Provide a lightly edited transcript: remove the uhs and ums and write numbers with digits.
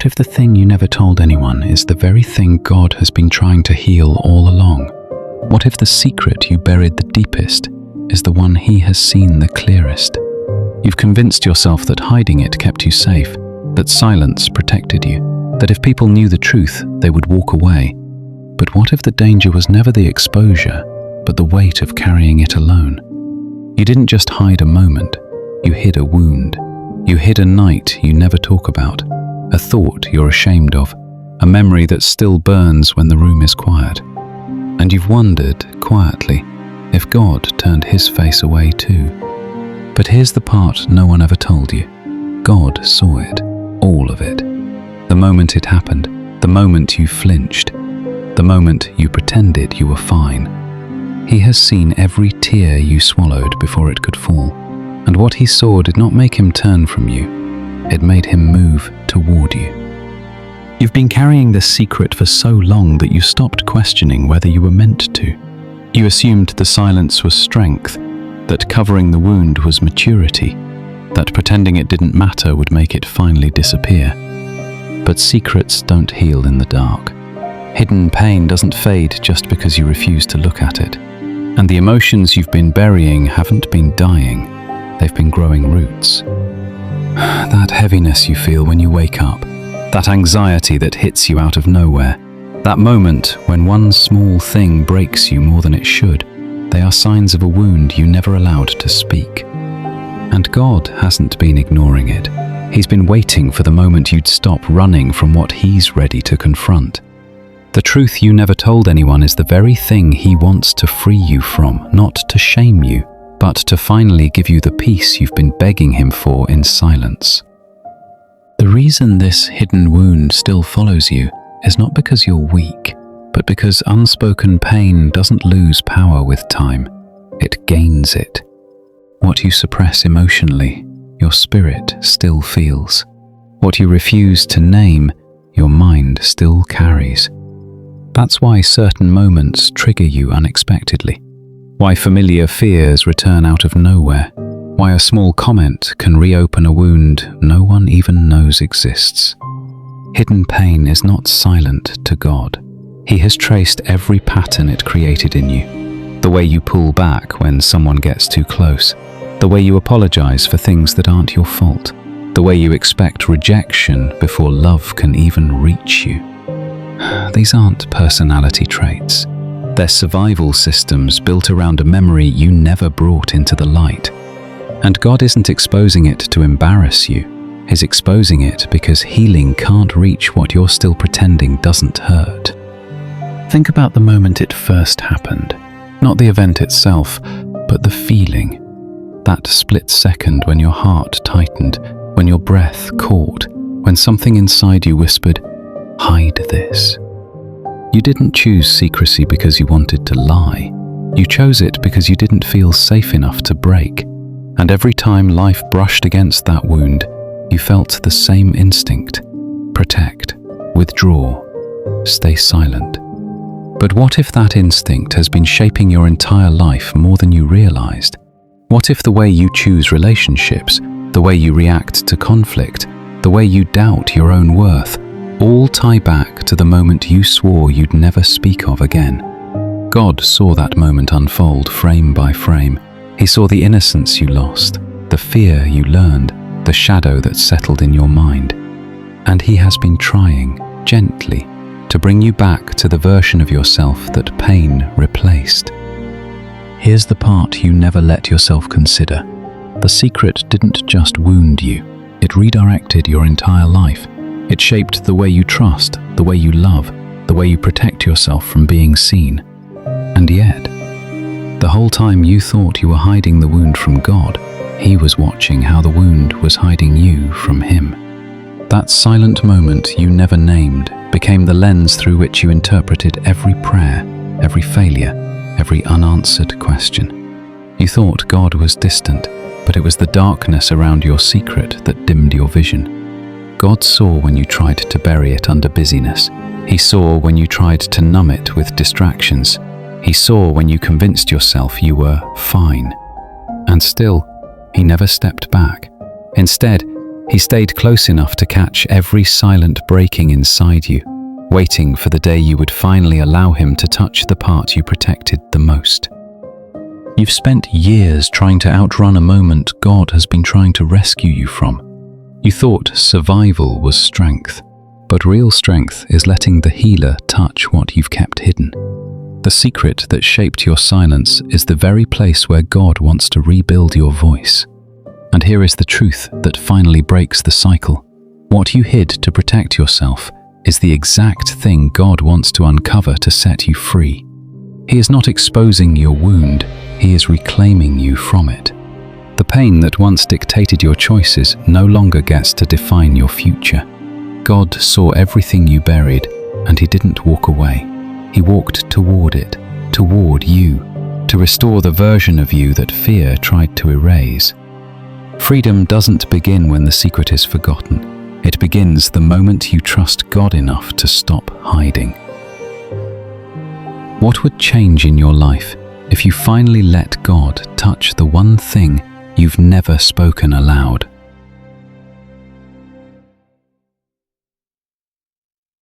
What if the thing you never told anyone is the very thing God has been trying to heal all along? What if the secret you buried the deepest is the one He has seen the clearest? You've convinced yourself that hiding it kept you safe, that silence protected you, that if people knew the truth, they would walk away. But what if the danger was never the exposure, but the weight of carrying it alone? You didn't just hide a moment, you hid a wound. You hid a night you never talk about, a thought you're ashamed of, a memory that still burns when the room is quiet. And you've wondered, quietly, if God turned His face away too. But here's the part no one ever told you. God saw it, all of it. The moment it happened, the moment you flinched, the moment you pretended you were fine. He has seen every tear you swallowed before it could fall. And what He saw did not make Him turn from you. It made Him move toward you. You've been carrying this secret for so long that you stopped questioning whether you were meant to. You assumed the silence was strength, that covering the wound was maturity, that pretending it didn't matter would make it finally disappear. But secrets don't heal in the dark. Hidden pain doesn't fade just because you refuse to look at it. And the emotions you've been burying haven't been dying. They've been growing roots. That heaviness you feel when you wake up, that anxiety that hits you out of nowhere, that moment when one small thing breaks you more than it should, they are signs of a wound you never allowed to speak. And God hasn't been ignoring it. He's been waiting for the moment you'd stop running from what He's ready to confront. The truth you never told anyone is the very thing He wants to free you from, not to shame you, but to finally give you the peace you've been begging Him for in silence. The reason this hidden wound still follows you is not because you're weak, but because unspoken pain doesn't lose power with time. It gains it. What you suppress emotionally, your spirit still feels. What you refuse to name, your mind still carries. That's why certain moments trigger you unexpectedly. Why familiar fears return out of nowhere. Why a small comment can reopen a wound no one even knows exists. Hidden pain is not silent to God. He has traced every pattern it created in you. The way you pull back when someone gets too close. The way you apologize for things that aren't your fault. The way you expect rejection before love can even reach you. These aren't personality traits. They're survival systems built around a memory you never brought into the light. And God isn't exposing it to embarrass you. He's exposing it because healing can't reach what you're still pretending doesn't hurt. Think about the moment it first happened. Not the event itself, but the feeling. That split second when your heart tightened, when your breath caught, when something inside you whispered, "Hide this." You didn't choose secrecy because you wanted to lie. You chose it because you didn't feel safe enough to break. And every time life brushed against that wound, you felt the same instinct. Protect, withdraw, stay silent. But what if that instinct has been shaping your entire life more than you realized? What if the way you choose relationships, the way you react to conflict, the way you doubt your own worth, all tie back to the moment you swore you'd never speak of again? God saw that moment unfold frame by frame. He saw the innocence you lost, the fear you learned, the shadow that settled in your mind. And He has been trying, gently, to bring you back to the version of yourself that pain replaced. Here's the part you never let yourself consider. The secret didn't just wound you, it redirected your entire life. It shaped the way you trust, the way you love, the way you protect yourself from being seen. And yet, the whole time you thought you were hiding the wound from God, He was watching how the wound was hiding you from Him. That silent moment you never named became the lens through which you interpreted every prayer, every failure, every unanswered question. You thought God was distant, but it was the darkness around your secret that dimmed your vision. God saw when you tried to bury it under busyness. He saw when you tried to numb it with distractions. He saw when you convinced yourself you were fine. And still, He never stepped back. Instead, He stayed close enough to catch every silent breaking inside you, waiting for the day you would finally allow him to touch the part you protected the most. You've spent years trying to outrun a moment God has been trying to rescue you from. You thought survival was strength, but real strength is letting the healer touch what you've kept hidden. The secret that shaped your silence is the very place where God wants to rebuild your voice. And here is the truth that finally breaks the cycle. What you hid to protect yourself is the exact thing God wants to uncover to set you free. He is not exposing your wound, he is reclaiming you from it. The pain that once dictated your choices no longer gets to define your future. God saw everything you buried, and he didn't walk away. He walked toward it, toward you, to restore the version of you that fear tried to erase. Freedom doesn't begin when the secret is forgotten. It begins the moment you trust God enough to stop hiding. What would change in your life if you finally let God touch the one thing you've never spoken aloud?